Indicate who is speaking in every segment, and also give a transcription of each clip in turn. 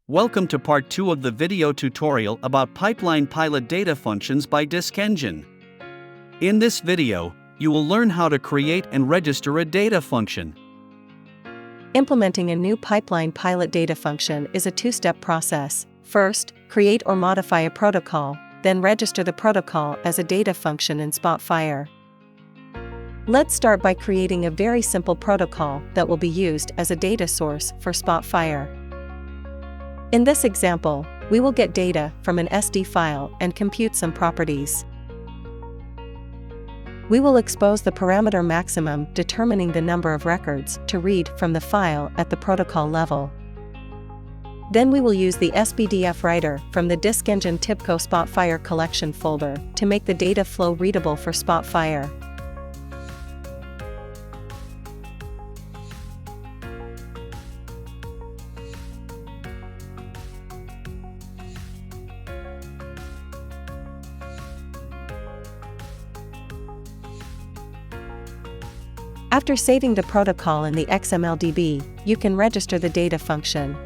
Speaker 1: Welcome to part 2 of the video tutorial about pipeline pilot data functions by Discngine. In this video, you will learn how to create and register a data function.
Speaker 2: Implementing a new pipeline pilot data function is a two-step process. First, create or modify a protocol, then register the protocol as a data function in Spotfire. Let's start by creating a very simple protocol that will be used as a data source for Spotfire. In this example, we will get data from an SD file and compute some properties. We will expose the parameter maximum determining the number of records to read from the file at the protocol level. Then we will use the SBDF writer from the Discngine TIBCO Spotfire collection folder to make the data flow readable for Spotfire. After saving the protocol in the XMLDB, you can register the data function.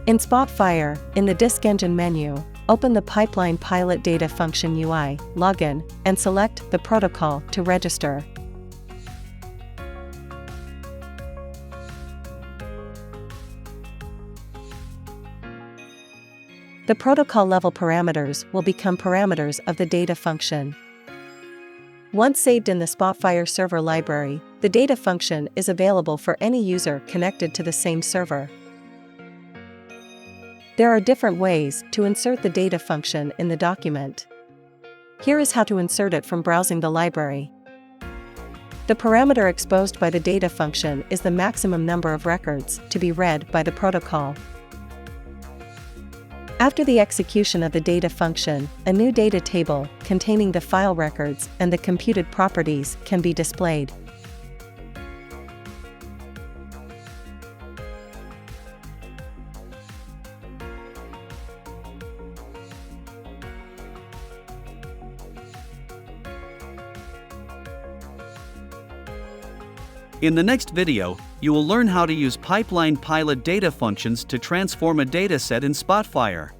Speaker 2: In Spotfire, in the Discngine menu, open the Pipeline Pilot Data Function UI, login, and select the protocol to register. The protocol level parameters will become parameters of the data function. Once saved in the Spotfire server library, the data function is available for any user connected to the same server. There are different ways to insert the data function in the document. Here is how to insert it from browsing the library. The parameter exposed by the data function is the maximum number of records to be read by the protocol. After the execution of the data function, a new data table containing the file records and the computed properties can be displayed.
Speaker 1: In the next video, you will learn how to use pipeline pilot data functions to transform a dataset in Spotfire.